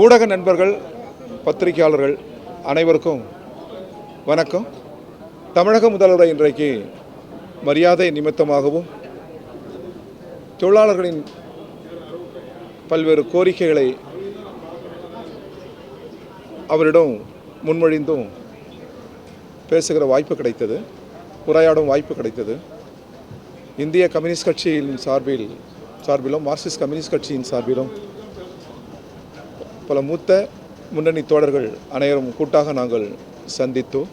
ஊடக நண்பர்கள், பத்திரிகையாளர்கள் அனைவருக்கும் வணக்கம். தமிழக முதல்வர் இன்றைக்கு மரியாதை நிமித்தமாகவும் தொழிலாளர்களின் பல்வேறு கோரிக்கைகளை அவரிடம் முன்மொழிந்தும் பேசுகிற வாய்ப்பு கிடைத்தது, உரையாடும் வாய்ப்பு கிடைத்தது. இந்திய கம்யூனிஸ்ட் கட்சியின் சார்பிலும் மார்க்சிஸ்ட் கம்யூனிஸ்ட் கட்சியின் சார்பிலும் பல மூத்த முன்னணி தோழர்கள் அனைவரும் கூட்டாக நாங்கள் சந்தித்தோம்.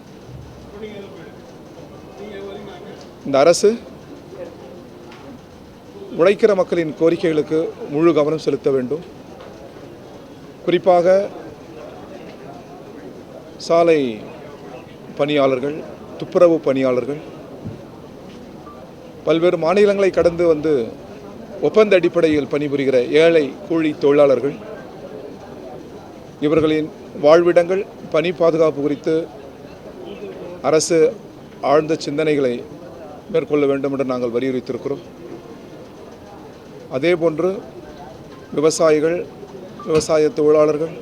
இந்த அரசு உழைக்கிற மக்களின் கோரிக்கைகளுக்கு முழு கவனம் செலுத்த வேண்டும். குறிப்பாக சாலை பணியாளர்கள், துப்புரவு பணியாளர்கள், பல்வேறு மாநிலங்களை கடந்து வந்து ஒப்பந்த அடிப்படையில் பணிபுரிகிற ஏழை கூலி தொழிலாளர்கள், இவர்களின் வாழ்விடங்கள், பணி பாதுகாப்பு குறித்து அரசு ஆழ்ந்த சிந்தனைகளை மேற்கொள்ள வேண்டும் என்று நாங்கள் வலியுறுத்தியிருக்கிறோம். அதேபோன்று விவசாயிகள், விவசாய தொழிலாளர்கள்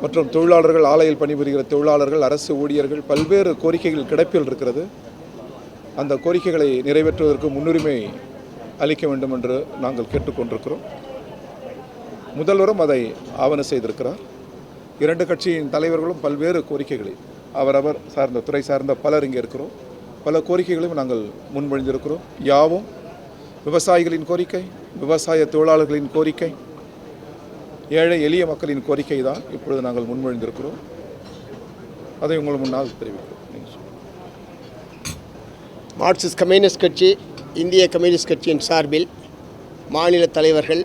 மற்றும் தொழிலாளர்கள், ஆலையில் பணிபுரிகிற தொழிலாளர்கள், அரசு ஊழியர்கள், பல்வேறு கோரிக்கைகள் கிடப்பில் இருக்கிறது. அந்த கோரிக்கைகளை நிறைவேற்றுவதற்கு முன்னுரிமை அளிக்க வேண்டும் என்று நாங்கள் கேட்டுக்கொண்டிருக்கிறோம். முதல்வரும் அதை ஆவண செய்திருக்கிறார். இரண்டு கட்சியின் தலைவர்களும் பல்வேறு கோரிக்கைகளை அவரவர் சார்ந்த துறை சார்ந்த பலர் இங்கே இருக்கிறோம். பல கோரிக்கைகளையும் நாங்கள் முன்மொழிந்திருக்கிறோம். யாவும் விவசாயிகளின் கோரிக்கை, விவசாய தொழிலாளர்களின் கோரிக்கை, ஏழை எளிய மக்களின் கோரிக்கை தான் இப்பொழுது நாங்கள் முன்மொழிந்திருக்கிறோம். அதை உங்கள் முன்னால் தெரிவிக்கிறோம். மார்க்சிஸ்ட் கம்யூனிஸ்ட் கட்சி, இந்திய கம்யூனிஸ்ட் கட்சியின் சார்பில் மாநில தலைவர்கள்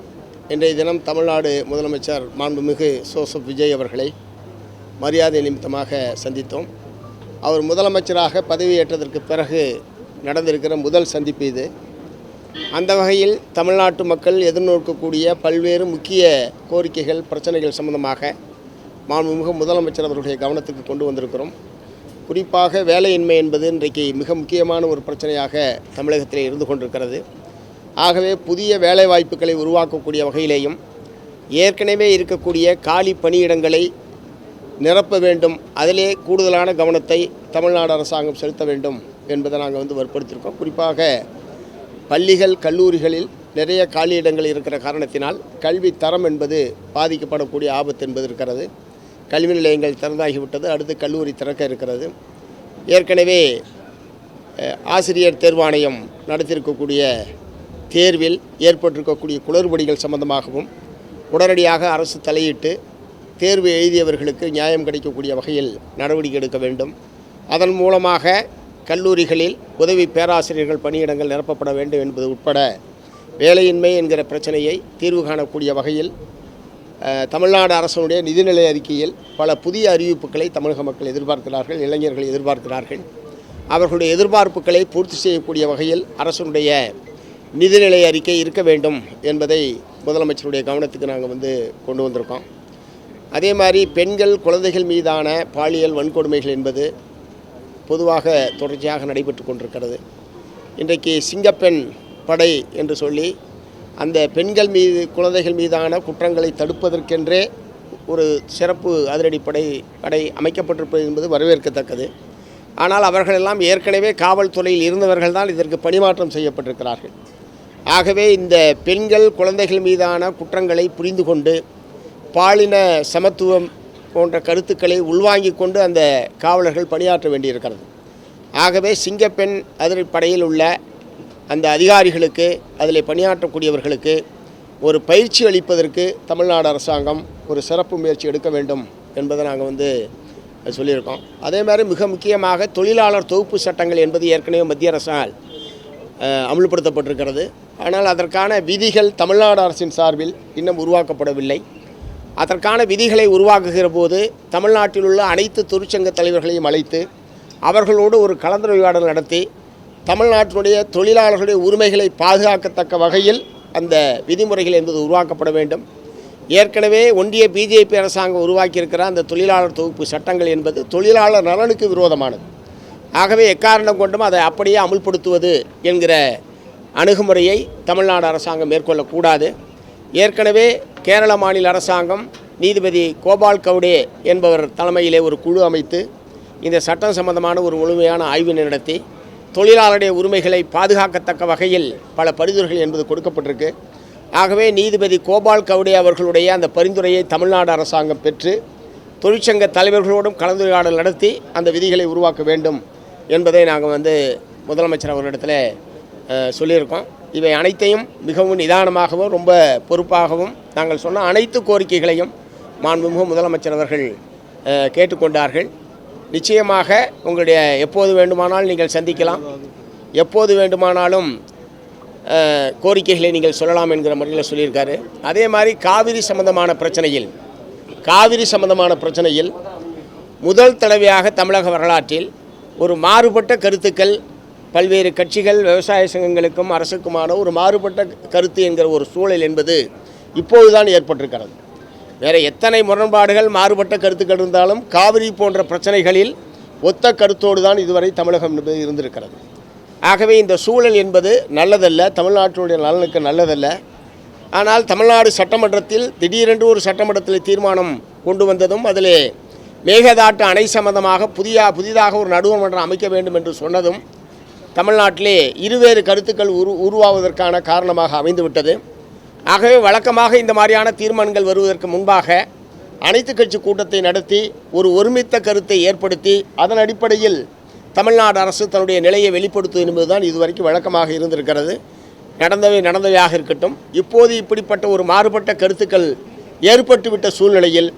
இன்றைய தினம் தமிழ்நாடு முதலமைச்சர் மாண்புமிகு ஜோசப் விஜய் அவர்களை மரியாதை நிமித்தமாக சந்தித்தோம். அவர் முதலமைச்சராக பதவியேற்றதற்கு பிறகு நடந்திருக்கிற முதல் சந்திப்பு இது. அந்த வகையில் தமிழ்நாட்டு மக்கள் எதிர்நோக்கக்கூடிய பல்வேறு முக்கிய கோரிக்கைகள், பிரச்சனைகள் சம்பந்தமாக மாண்புமிகு முதலமைச்சர் அவர்களுடைய கவனத்துக்கு கொண்டு வந்திருக்கிறோம். குறிப்பாக வேலையின்மை என்பது இன்றைக்கு மிக முக்கியமான ஒரு பிரச்சனையாக தமிழகத்தில் இருந்து கொண்டிருக்கிறது. ஆகவே புதிய வேலை வாய்ப்புகளை உருவாக்கக்கூடிய வகையிலேயும் ஏற்கனவே இருக்கக்கூடிய காலி பணியிடங்களை நிரப்ப வேண்டும், அதிலே கூடுதலான கவனத்தை தமிழ்நாடு அரசாங்கம் செலுத்த வேண்டும் என்பதை நாங்கள் வற்புறுத்தியிருக்கோம். குறிப்பாக பள்ளிகள், கல்லூரிகளில் நிறைய காலியிடங்கள் இருக்கிற காரணத்தினால் கல்வி தரம் என்பது பாதிக்கப்படக்கூடிய ஆபத்து என்பது இருக்கிறது. கல்வி நிலையங்கள் திறந்தாகிவிட்டது, அடுத்து கல்லூரி திறக்க இருக்கிறது. ஏற்கனவே ஆசிரியர் தேர்வாணையம் நடத்தியிருக்கக்கூடிய தேர்வில் ஏற்பட்டிருக்கக்கூடிய குளறுபடிகள் சம்பந்தமாகவும் உடனடியாக அரசு தலையிட்டு தேர்வு எழுதியவர்களுக்கு நியாயம் கிடைக்கக்கூடிய வகையில் நடவடிக்கை எடுக்க வேண்டும். அதன் மூலமாக கல்லூரிகளில் உதவி பேராசிரியர்கள் பணியிடங்கள் நிரப்பப்பட வேண்டும் என்பது உட்பட வேலையின்மை என்கிற பிரச்சனையை தீர்வு காணக்கூடிய வகையில் தமிழ்நாடு அரசுடைய நிதிநிலை அறிக்கையில் பல புதிய அறிவிப்புகளை தமிழக மக்கள் எதிர்பார்க்கிறார்கள், இளைஞர்கள் எதிர்பார்க்கிறார்கள். அவர்களுடைய எதிர்பார்ப்புகளை பூர்த்தி செய்யக்கூடிய வகையில் அரசுடைய நிதிநிலை அறிக்கை இருக்க வேண்டும் என்பதை முதலமைச்சருடைய கவனத்துக்கு நாங்கள் கொண்டு வந்திருக்கோம். அதே மாதிரி பெண்கள், குழந்தைகள் மீதான பாலியல் வன்கொடுமைகள் என்பது பொதுவாக தொடர்ச்சியாக நடைபெற்று கொண்டிருக்கிறது. இன்றைக்கு சிங்கப்பெண் படை என்று சொல்லி அந்த பெண்கள் மீது, குழந்தைகள் மீதான குற்றங்களை தடுப்பதற்கென்றே ஒரு சிறப்பு அதிரடிப்படை அமைக்கப்பட்டிருப்பது என்பது வரவேற்கத்தக்கது. ஆனால் அவர்களெல்லாம் ஏற்கனவே காவல்துறையில் இருந்தவர்கள் தான் இதற்கு பணிமாற்றம் செய்யப்பட்டிருக்கிறார்கள். ஆகவே இந்த பெண்கள், குழந்தைகள் மீதான குற்றங்களை புரிந்து கொண்டு பாலின சமத்துவம் போன்ற கருத்துக்களை உள்வாங்கிக் கொண்டு அந்த காவலர்கள் பணியாற்ற வேண்டியிருக்கிறது. ஆகவே சிங்கப்பெண் அதிரடிப்படையில் உள்ள அந்த அதிகாரிகளுக்கு, அதில் பணியாற்றக்கூடியவர்களுக்கு ஒரு பயிற்சி அளிப்பதற்கு தமிழ்நாடு அரசாங்கம் ஒரு சிறப்பு முயற்சி எடுக்க வேண்டும் என்பதை நாங்கள் சொல்லியிருக்கோம். அதே மாதிரி மிக முக்கியமாக தொழிலாளர் தொகுப்பு சட்டங்கள் என்பது ஏற்கனவே மத்திய அரசால் அமுல்படுத்தப்பட்டிருக்கிறது. ஆனால் அதற்கான விதிகள் தமிழ்நாடு அரசின் சார்பில் இன்னும் உருவாக்கப்படவில்லை. அதற்கான விதிகளை உருவாக்குகிற போது தமிழ்நாட்டில் உள்ள அனைத்து தொழிற்சங்க தலைவர்களையும் அழைத்து அவர்களோடு ஒரு கலந்துரையாடல் நடத்தி தமிழ்நாட்டினுடைய தொழிலாளர்களுடைய உரிமைகளை பாதுகாக்கத்தக்க வகையில் அந்த விதிமுறைகள் என்பது உருவாக்கப்பட வேண்டும். ஏற்கனவே ஒன்றிய பிஜேபி அரசாங்கம் உருவாக்கியிருக்கிற அந்த தொழிலாளர் தொகுப்பு சட்டங்கள் என்பது தொழிலாளர் நலனுக்கு விரோதமானது. ஆகவே எக்காரணம் கொண்டும் அதை அப்படியே அமுல்படுத்துவது என்கிற அணுகுமுறையை தமிழ்நாடு அரசாங்கம் மேற்கொள்ளக்கூடாது. ஏற்கனவே கேரள மாநில அரசாங்கம் நீதிபதி கோபால் கவுடே என்பவர் தலைமையிலே ஒரு குழு அமைத்து இந்த சட்டம் சம்பந்தமான ஒரு முழுமையான ஆய்வினை நடத்தி தொழிலாளருடைய உரிமைகளை பாதுகாக்கத்தக்க வகையில் பல பரிந்துரைகள் என்பது கொடுக்கப்பட்டிருக்கு. ஆகவே நீதிபதி கோபால் கவுடே அவர்களுடைய அந்த பரிந்துரையை தமிழ்நாடு அரசாங்கம் பெற்று தொழிற்சங்க தலைவர்களோடும் கலந்துரையாடல் நடத்தி அந்த விதிகளை உருவாக்க வேண்டும் என்பதை நாங்கள் முதலமைச்சர் அவர்களிடத்தில் சொல்லியிருக்கோம். இவை அனைத்தையும் மிகவும் நிதானமாகவும் ரொம்ப பொறுப்பாகவும் நாங்கள் சொன்ன அனைத்து கோரிக்கைகளையும் மாண்புமிகு முதலமைச்சர் அவர்கள் கேட்டுக்கொண்டார்கள். நிச்சயமாக உங்களுடைய எப்போது வேண்டுமானாலும் நீங்கள் சந்திக்கலாம், எப்போது வேண்டுமானாலும் கோரிக்கைகளை நீங்கள் சொல்லலாம் என்கிற முறையில் சொல்லியிருக்காரு. அதே மாதிரி காவிரி சம்பந்தமான பிரச்சனையில் முதல் தடவையாக தமிழக வரலாற்றில் ஒரு மாறுபட்ட கருத்துக்கள் பல்வேறு கட்சிகள் விவசாய சங்கங்களுக்கும் அரசுக்குமான ஒரு மாறுபட்ட கருத்து என்கிற ஒரு சூழல் என்பது இப்போதுதான் ஏற்பட்டிருக்கிறது. வேறு எத்தனை முரண்பாடுகள் மாறுபட்ட கருத்துக்கள் இருந்தாலும் காவிரி போன்ற பிரச்சனைகளில் ஒத்த கருத்தோடு தான் இதுவரை தமிழகம் இருந்திருக்கிறது. ஆகவே இந்த சூழல் என்பது நல்லதல்ல, தமிழ்நாட்டினுடைய நலனுக்கு நல்லதல்ல. ஆனால் தமிழ்நாடு சட்டமன்றத்தில் திடீரென்று ஒரு சட்டமன்றத்தில் தீர்மானம் கொண்டு வந்ததும் அதிலே மேகதாட்டு அணை சம்பந்தமாக புதிதாக ஒரு நடுவர்மன்றம் அமைக்க வேண்டும் என்று சொன்னதும் தமிழ்நாட்டிலே இருவேறு கருத்துக்கள் உருவாவதற்கான காரணமாக அமைந்துவிட்டது. ஆகவே வழக்கமாக இந்த மாதிரியான தீர்மானங்கள் வருவதற்கு முன்பாக அனைத்து கட்சி கூட்டத்தை நடத்தி ஒரு ஒருமித்த கருத்தை ஏற்படுத்தி அதன் அடிப்படையில் தமிழ்நாடு அரசு தன்னுடைய நிலையை வெளிப்படுத்துவது என்பதுதான் இதுவரைக்கும் வழக்கமாக இருந்திருக்கிறது. நடந்தவையாக இருக்கட்டும். இப்போது இப்படிப்பட்ட ஒரு மாறுபட்ட கருத்துக்கள் ஏற்பட்டுவிட்ட சூழ்நிலையில்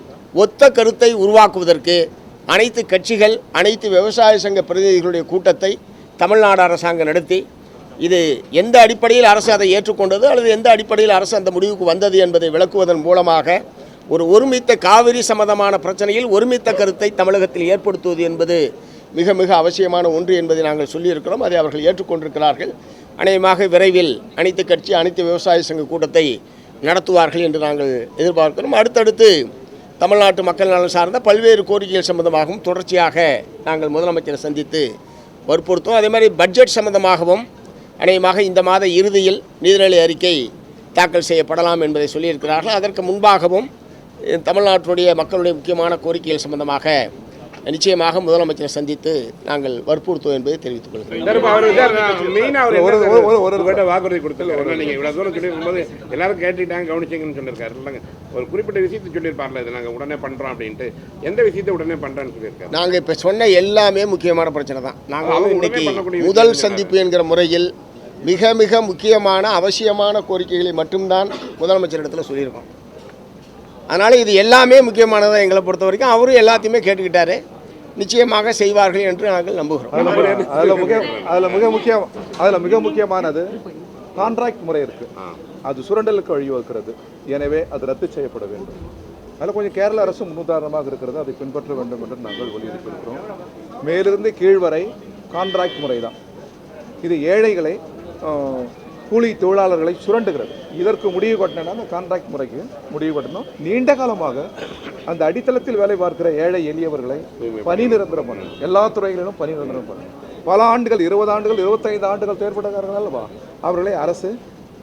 ஒத்த கருத்தை உருவாக்குவதற்கு அனைத்து கட்சிகள் அனைத்து விவசாய சங்க பிரதிநிதிகளுடைய கூட்டத்தை தமிழ்நாடு அரசாங்கம் நடத்தி இது எந்த அடிப்படையில் அரசு அதை ஏற்றுக்கொண்டது அல்லது எந்த அடிப்படையில் அரசு அந்த முடிவுக்கு வந்தது என்பதை விளக்குவதன் மூலமாக ஒரு ஒருமித்த காவிரி சம்பந்தமான பிரச்சனையில் ஒருமித்த கருத்தை தமிழகத்தில் ஏற்படுத்துவது என்பது மிக மிக அவசியமான ஒன்று என்பதை நாங்கள் சொல்லியிருக்கிறோம். அதை அவர்கள் ஏற்றுக்கொண்டிருக்கிறார்கள். அநேகமாக விரைவில் அனைத்து கட்சி அனைத்து விவசாய சங்க கூட்டத்தை நடத்துவார்கள் என்று நாங்கள் எதிர்பார்க்கிறோம். அடுத்தடுத்து தமிழ்நாட்டு மக்கள் நலன் சார்ந்த பல்வேறு கோரிக்கைகள் சம்பந்தமாகவும் தொடர்ச்சியாக நாங்கள் முதலமைச்சரை சந்தித்து வற்புறுத்துவோம். அதே மாதிரி பட்ஜெட் சம்பந்தமாகவும் அநேகமாக இந்த மாத இறுதியில் நிதிநிலை அறிக்கை தாக்கல் செய்யப்படலாம் என்பதை சொல்லியிருக்கிறார்கள். அதற்கு முன்பாகவும் தமிழ்நாட்டுடைய மக்களுடைய முக்கியமான கோரிக்கைகள் சம்பந்தமாக நிச்சயமாக முதலமைச்சரை சந்தித்து நாங்கள் வற்புறுத்துவோம் என்பதை தெரிவித்துக் கொள்கிறோம். வாக்குறுதி கொடுத்தல நீங்கள் இவ்வளோ தூரம் சொல்லியிருக்கும்போது எல்லாரும் கேட்டுட்டாங்க கவனிச்சிங்கன்னு சொல்லியிருக்காரு இல்லைங்க. ஒரு குறிப்பிட்ட விஷயத்தை சொல்லியிருப்பார்ல, இதை நாங்கள் உடனே பண்ணுறோம் அப்படின்ட்டு. எந்த விஷயத்தை உடனே பண்ணுறோன்னு சொல்லியிருக்காரு? நாங்கள் இப்போ சொன்ன எல்லாமே முக்கியமான பிரச்சனை தான். நாங்கள் இன்னைக்கு முதல் சந்திப்பு என்கிற முறையில் மிக மிக முக்கியமான அவசியமான கோரிக்கைகளை மட்டும்தான் முதலமைச்சரிடத்தில் சொல்லியிருக்கோம். அதனால் இது எல்லாமே முக்கியமானதாக எங்களை பொறுத்த வரைக்கும் அவரும் எல்லாத்தையுமே கேட்டுக்கிட்டாரு. நிச்சயமாக செய்வார்கள் என்று நாங்கள் நம்புகிறோம். அதில் மிக முக்கியமானது கான்ட்ராக்ட் முறை இருக்குது. அது சுரண்டலுக்கு வழிவகுக்கிறது. எனவே அது ரத்து செய்யப்பட வேண்டும். அதில் கொஞ்சம் கேரள அரசு முன்னுதாரணமாக இருக்கிறது. அதை பின்பற்ற வேண்டும் என்று நாங்கள் வலியுறுத்தியிருக்கிறோம். மேலிருந்து கீழ் வரை கான்ட்ராக்ட் முறை தான். இது ஏழைகளை கூலி தொழிலாளர்களை சுரண்டுகிறது. இதற்கு முடிவு கட்டணும்னா அந்த கான்ட்ராக்ட் முறைக்கு முடிவு கட்டணும். நீண்ட காலமாக அந்த அடித்தளத்தில் வேலை பார்க்கிற ஏழை எளியவர்களை பணி நிரந்தரம் பண்ணணும். எல்லா துறைகளிலும் பணி நிரந்தரம் பண்ணணும். பல ஆண்டுகள் 20 ஆண்டுகள் 25 ஆண்டுகள் செயற்படுகிறார்கள் அல்லவா, அவர்களை அரசு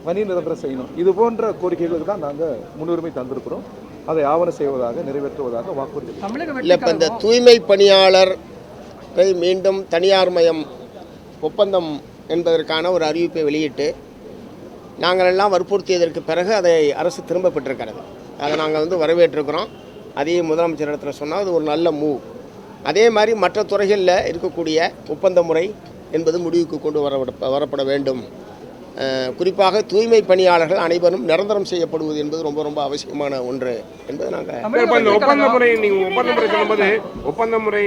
பணி நிரந்தரம் செய்யணும். இது போன்ற கோரிக்கைகளுக்கு தான் நாங்கள் முன்னுரிமை தந்திருக்கிறோம். அதை ஆவணம் செய்வதாக நிறைவேற்றுவதாக வாக்குறுதி. இல்லை, இப்போ இந்த தூய்மை பணியாளரை மீண்டும் தனியார் மயம் ஒப்பந்தம் என்பதற்கான ஒரு அறிவிப்பை வெளியிட்டு நாங்கள் எல்லாம் வற்புறுத்தியதற்கு பிறகு அதை அரசு திரும்ப பெற்றிருக்கிறது. அதை நாங்கள் வரவேற்றிருக்கிறோம். அதையும் முதலமைச்சரிடத்தில் சொன்னால் அது ஒரு நல்ல மூவ். அதே மாதிரி மற்ற துறைகளில் இருக்கக்கூடிய ஒப்பந்த முறை என்பது முடிவுக்கு கொண்டு வரப்பட வேண்டும். குறிப்பாக தூய்மை பணியாளர்கள் அனைவரும் நிரந்தரம் செய்யப்படுவது என்பது ரொம்ப ரொம்ப அவசியமான ஒன்று என்பது நாங்கள் ஒப்பந்த முறை சொல்லும்போது ஒப்பந்த முறை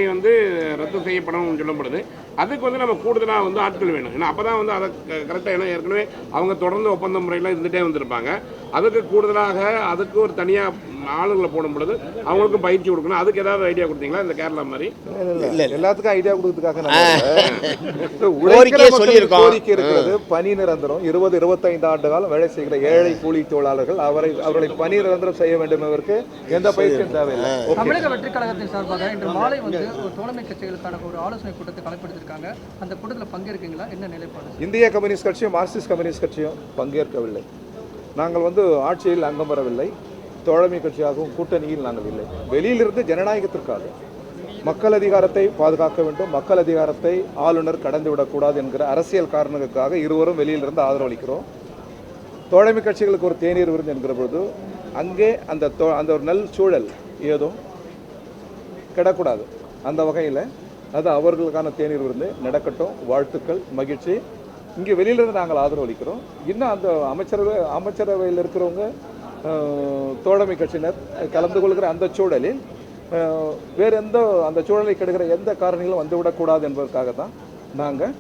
ரத்து செய்யப்படும் சொல்லப்படுது. அதுக்கு நம்ம கூடுதலாக ஆட்கள் வேணும். ஏன்னா அப்போ தான் அதை கரெக்டாக, ஏன்னா ஏற்கனவே அவங்க தொடர்ந்து ஒப்பந்த முறையில் இருந்துகிட்டே வந்திருப்பாங்க. அதுக்கு கூடுதலாக அதுக்கு ஒரு தனியாக ஆளுங்களை போடும் பொழுது அவங்களுக்கும் பயிற்சி கொடுக்கணும். அதுக்கு ஏதாவது ஐடியா கொடுத்தீங்களா இந்த கேரளா மாதிரி? இல்லை, எல்லாத்துக்கும் ஐடியா கொடுக்கறதுக்காக கோரிக்கை இருக்கிறது. பணி நிரந்தரம் 20-25 ஆண்டு காலம் வேலை செய்கிற ஏழை கூலி தொழிலாளர்கள் அவர்களை பணி நிரந்தரம் செய்ய வேண்டும் என்பதற்கு எந்த பயிற்சியும் தேவையில்லை. தமிழக வெற்றிக் கழகத்தின் சார்பாக இன்று மாலை ஒரு தோழமை கட்சிகளுக்கான ஒரு ஆலோசனை கூட்டத்தை கலப்படுத்திருக்காங்க. அந்த கூட்டத்தில் பங்கேற்கீங்களா? என்ன நிலைப்பாடு? இந்திய கம்யூனிஸ்ட் கட்சியும் மார்க்சிஸ்ட் கம்யூனிஸ்ட் கட்சியும் பங்கேற்கவில்லை. நாங்கள் ஆட்சியில் அங்கம் வரவில்லை. தோழமை கட்சியாகவும் கூட்டணியில் நாங்கள் இல்லை. வெளியிலிருந்து ஜனநாயகத்திற்காக மக்கள் அதிகாரத்தை பாதுகாக்க வேண்டும், மக்கள் அதிகாரத்தை ஆளுநர் கடந்துவிடக்கூடாது என்கிற அரசியல் காரணங்களுக்காக இருவரும் வெளியிலிருந்து ஆதரவளிக்கிறோம். தோழமை கட்சிகளுக்கு ஒரு தேநீர் விருந்து என்கிற பொழுது அங்கே அந்த ஒரு நல் சூழல் ஏதும் கிடக்கூடாது. அந்த வகையில் அது அவர்களுக்கான தேநீர் விருந்து நடக்கட்டும். வாழ்த்துக்கள், மகிழ்ச்சி. இங்கே வெளியிலிருந்து நாங்கள் ஆதரவளிக்கிறோம். இன்னும் அந்த அமைச்சரவையில் இருக்கிறவங்க தோழமை கட்சியினர் கலந்து கொள்கிற அந்த சூழலில் வேறு எந்த அந்த சூழலை கெடுகிற எந்த காரணிகளும் வந்துவிடக்கூடாது என்பதற்காக தான் நாங்கள்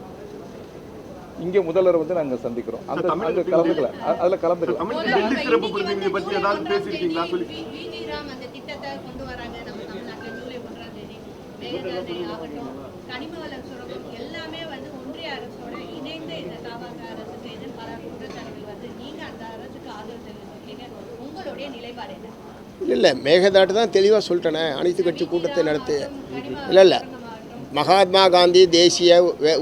இங்கே முதல்வர் வந்து நாங்கள் சந்திக்கிறோம். அந்த கலந்துக்கல, அதில் கலந்துக்கலாம். இல்லை, மேகதாட்டு தான் தெளிவாக சொல்லிட்டேனே, அனைத்து கட்சி கூட்டத்தை நடத்தி. இல்லை மகாத்மா காந்தி தேசிய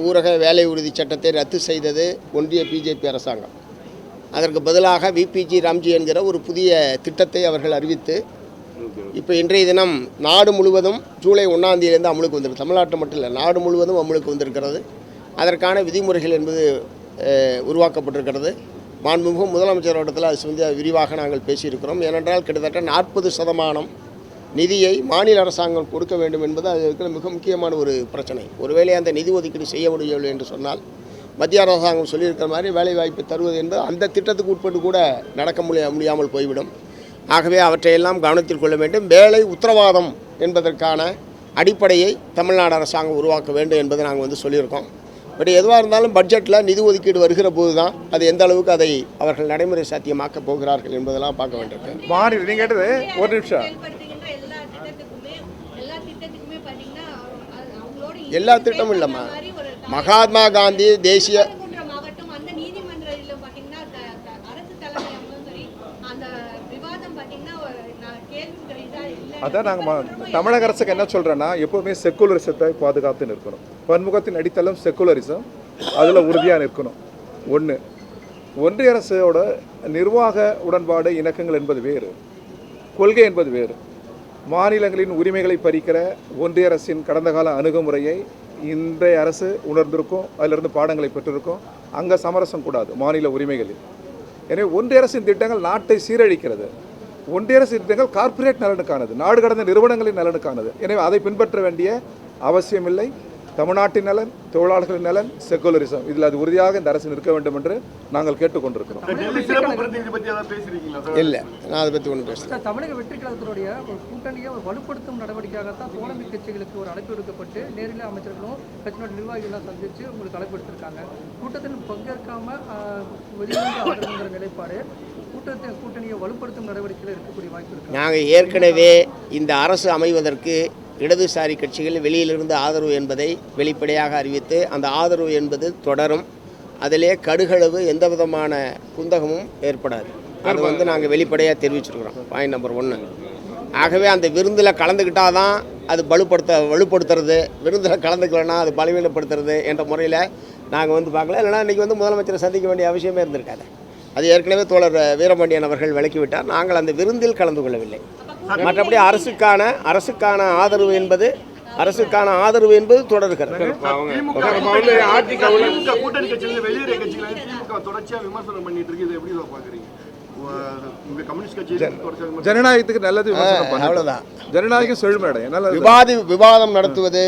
ஊரக வேலை உறுதி சட்டத்தை ரத்து செய்தது ஒன்றிய பிஜேபி அரசாங்கம். அதற்கு பதிலாக விபிஜி ராம்ஜி என்கிற ஒரு புதிய திட்டத்தை அவர்கள் அறிவித்து இப்போ இன்றைய தினம் நாடு முழுவதும் ஜூலை 1ஆம் தேதியிலேருந்து அமலுக்கு வந்திருக்கு. தமிழ்நாட்டில் மட்டும் இல்லை, நாடு முழுவதும் அமலுக்கு வந்திருக்கிறது. அதற்கான விதிமுறைகள் என்பது உருவாக்கப்பட்டிருக்கிறது. மாண்புமிகு முதலமைச்சரோடத்தில் அது வந்து விரிவாக நாங்கள் பேசியிருக்கிறோம். ஏனென்றால் கிட்டத்தட்ட 40% நிதியை மாநில அரசாங்கம் கொடுக்க வேண்டும் என்பது அது இருக்கிற மிக முக்கியமான ஒரு பிரச்சனை. ஒருவேளை அந்த நிதி ஒதுக்கீடு செய்ய முடியவில்லை என்று சொன்னால் மத்திய அரசாங்கம் சொல்லியிருக்கிற மாதிரி வேலைவாய்ப்பு தருவது என்பது அந்த திட்டத்துக்கு உட்பட்டு கூட நடக்க முடியாமல் போய்விடும். ஆகவே அவற்றையெல்லாம் கவனத்தில் கொள்ள வேண்டும். வேலை உத்தரவாதம் என்பதற்கான அடிப்படையை தமிழ்நாடு அரசாங்கம் உருவாக்க வேண்டும் என்பதை நாங்கள் வந்து சொல்லியிருக்கோம். பட் எதுவாக இருந்தாலும் பட்ஜெட்டில் நிதி ஒதுக்கீடு வருகிற போது தான் அது எந்த அளவுக்கு அதை அவர்கள் நடைமுறை சாத்தியமாக்க போகிறார்கள் என்பதெல்லாம் பார்க்க வேண்டியிருக்கு. மாநில நீங்கள் கேட்டது ஒரு நிமிஷம். எல்லா திட்டமும் இல்லைம்மா, மகாத்மா காந்தி தேசிய அதான் நாங்கள் தமிழக அரசுக்கு என்ன சொல்கிறேன்னா, எப்போவுமே செக்குலரிசத்தை பாதுகாத்து நிற்கணும். பன்முகத்தின் அடித்தளம் செக்குலரிசம், அதில் உறுதியாக நிற்கணும். ஒன்றிய அரசோட நிர்வாக உடன்பாடு இணக்கங்கள் என்பது வேறு, கொள்கை என்பது வேறு. மாநிலங்களின் உரிமைகளை பறிக்கிற ஒன்றிய அரசின் கடந்த கால அணுகுமுறையை இன்றைய அரசு உணர்ந்திருக்கும், அதிலிருந்து பாடங்களை பெற்றிருக்கும். அங்கே சமரசம் கூடாது மாநில உரிமைகளில். எனவே ஒன்றிய அரசின் திட்டங்கள் நாட்டை சீரழிக்கிறது. ஒன்றிய அரசு திட்டங்கள் கார்ப்பரேட் நலனுக்கானது, நாடு கடந்த நிறுவனங்களின் நலனுக்கானது. எனவே அதை பின்பற்ற வேண்டிய அவசியமில்லை. தமிழ்நாட்டின் நலன், தொழிலாளர்களின் நலன், செக்குலரிசம், இதில் அது உறுதியாக இந்த அரசு நிற்க வேண்டும் என்று நாங்கள் கேட்டுக்கொண்டிருக்கிறோம். இல்லை, நான் அதை பற்றி ஒன்று பேசுகிறேன். தமிழக வெற்றி கழகத்தினுடைய ஒரு கூட்டணியை ஒரு வலுப்படுத்தும் நடவடிக்கையாகத்தான் தோழமை கட்சிகளுக்கு ஒரு அழைப்பு விடுக்கப்பட்டு நேரில் அமைச்சர்களும் கட்சியினுடைய நிர்வாகிகளாம் சந்தித்து உங்களுக்கு அழைப்பு எடுத்திருக்காங்க. கூட்டத்தில் பங்கேற்காம வெளியிடுங்கிற நிலைப்பாடு கூட்டணியை வலுப்படுத்தும் நடவடிக்கையில் இருக்கக்கூடிய வாய்ப்பு இருக்கு. நாங்கள் ஏற்கனவே இந்த அரசு அமைவதற்கு இடதுசாரி கட்சிகள் வெளியிலிருந்து ஆதரவு என்பதை வெளிப்படையாக அறிவித்து அந்த ஆதரவு என்பது தொடரும். அதிலே கடுகளவு எந்த விதமான குந்தகமும் ஏற்படாது. அது வந்து நாங்கள் வெளிப்படையாக தெரிவிச்சிருக்கிறோம். Point number 1. ஆகவே அந்த விருந்தில் கலந்துக்கிட்டால் தான் அது வலுப்படுத்துறது, விருந்தில் கலந்துக்கலன்னா அது பலவீனப்படுத்துறது என்ற முறையில் நாங்கள் வந்து பார்க்கல. இல்லைனா இன்றைக்கி வந்து முதலமைச்சரை சந்திக்க வேண்டிய அவசியமே இருந்திருக்காது. அது ஏற்கனவே தோழர் வீரபாண்டியன் அவர்கள் விளக்கிவிட்டார். நாங்கள் அந்த விருந்தில் கலந்து கொள்ளவில்லை. மற்றபடி அரசுக்கான ஆதரவு என்பது தொடர்கிறது. ஜனநாயகத்துக்கு நல்லது, அவ்வளவுதான். ஜனநாயகம் செழுமையடையும். விவாதம் நடத்துவது,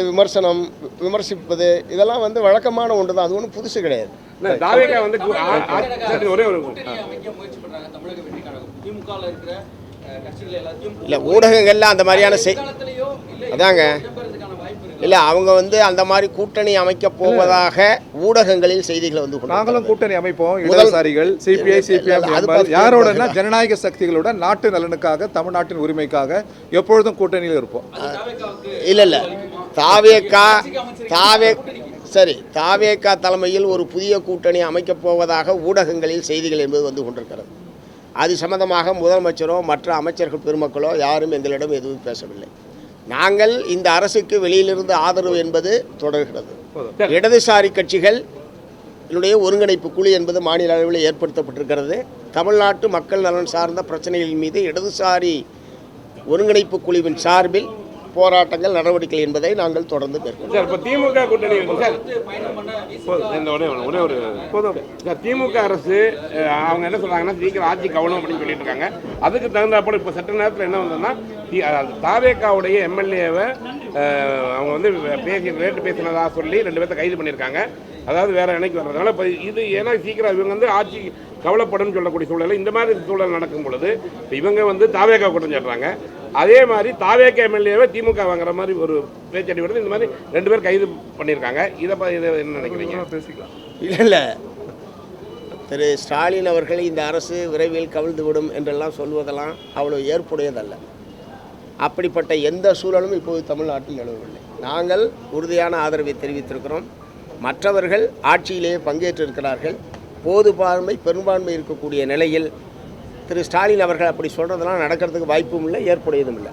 விமர்சிப்பது இதெல்லாம் வந்து வழக்கமான ஒன்று தான். அது ஒன்றும் புதுசு கிடையாது. இல்லை, ஊடகங்கள்ல அந்த மாதிரியான அதாங்க இல்லை, அவங்க வந்து அந்த மாதிரி கூட்டணி அமைக்க போவதாக ஊடகங்களில் செய்திகளை வந்து நாங்களும் கூட்டணி அமைப்போம். இடதுசாரிகள், சிபிஐ, சிபிஎம் யாரோட ஜனநாயக சக்திகளுடன் நாட்டு நலனுக்காக, தமிழ்நாட்டின் உரிமைக்காக எப்பொழுதும் கூட்டணியில் இருப்போம். இல்லை, தாவேகா தலைமையில் ஒரு புதிய கூட்டணி அமைக்கப் போவதாக ஊடகங்களில் செய்திகள் என்பது வந்து கொண்டிருக்கிறது. அது சம்பந்தமாக முதலமைச்சரோ மற்ற அமைச்சர்கள் பெருமக்களோ யாரும் எங்களிடம் எதுவும் பேசவில்லை. நாங்கள் இந்த அரசுக்கு வெளியிலிருந்து ஆதரவு என்பது தொடர்கிறது. இடதுசாரி கட்சிகள் ஒருங்கிணைப்பு குழு என்பது மாநில அளவில் ஏற்படுத்தப்பட்டிருக்கிறது. தமிழ்நாட்டு மக்கள் நலன் சார்ந்த பிரச்சனைகள் மீது இடதுசாரி ஒருங்கிணைப்பு குழுவின் சார்பில் போராட்டங்கள் நடவடிக்கை என்பதை நாங்கள் தொடர்ந்து மேற்கொள்வோம். சார் இப்போ திமுக கூட்டணி வந்து சார் இந்த ஒரே ஒரு சார் திமுக அரசு அவங்க என்ன சொல்றாங்கன்னா சீக்கிரம் ஆட்சி கவனம் அப்படின்னு சொல்லிட்டு இருக்காங்க. அதுக்கு தகுந்தாப்போல இப்போ சட்ட நேரத்தில் என்ன வந்ததுன்னா தாவேக்காவுடைய எம்எல்ஏவை அவங்க வந்து ரேட்டு பேசினதாக சொல்லி 2 பேர்த்த கைது பண்ணியிருக்காங்க. அதாவது வேற இணைக்கு வர்றதுனால இப்போ இது ஏன்னா சீக்கிரம் இவங்க வந்து ஆட்சி கவலைப்படும் சொல்லக்கூடிய சூழல் இந்த மாதிரி சூழல் நடக்கும் பொழுது இப்போ இவங்க வந்து தாவேக்கா கூட்டம் சொல்றாங்க. அதே மாதிரி தாவேக்கா எம்எல்ஏவை திமுக வாங்குற மாதிரி ஒரு பேச்சடி வருது. இந்த மாதிரி 2 பேர் கைது பண்ணியிருக்காங்க. இதை என்ன நினைக்கிறீங்க? பேசிக்கலாம். இல்லை திரு ஸ்டாலின் அவர்களை இந்த அரசு விரைவில் கவிழ்ந்துவிடும் என்றெல்லாம் சொல்வதெல்லாம் அவ்வளோ ஏற்புடையதல்ல. அப்படிப்பட்ட எந்த சூழலும் இப்போது தமிழ்நாட்டில் நிலவவில்லை. நாங்கள் உறுதியான ஆதரவை தெரிவித்திருக்கிறோம். மற்றவர்கள் ஆட்சியிலேயே பங்கேற்றிருக்கிறார்கள். பெரும்பான்மை இருக்கக்கூடிய நிலையில் திரு ஸ்டாலின் அவர்கள் அப்படி சொல்கிறதெல்லாம் நடக்கிறதுக்கு வாய்ப்பும் இல்லை, ஏற்புடையதும் இல்லை.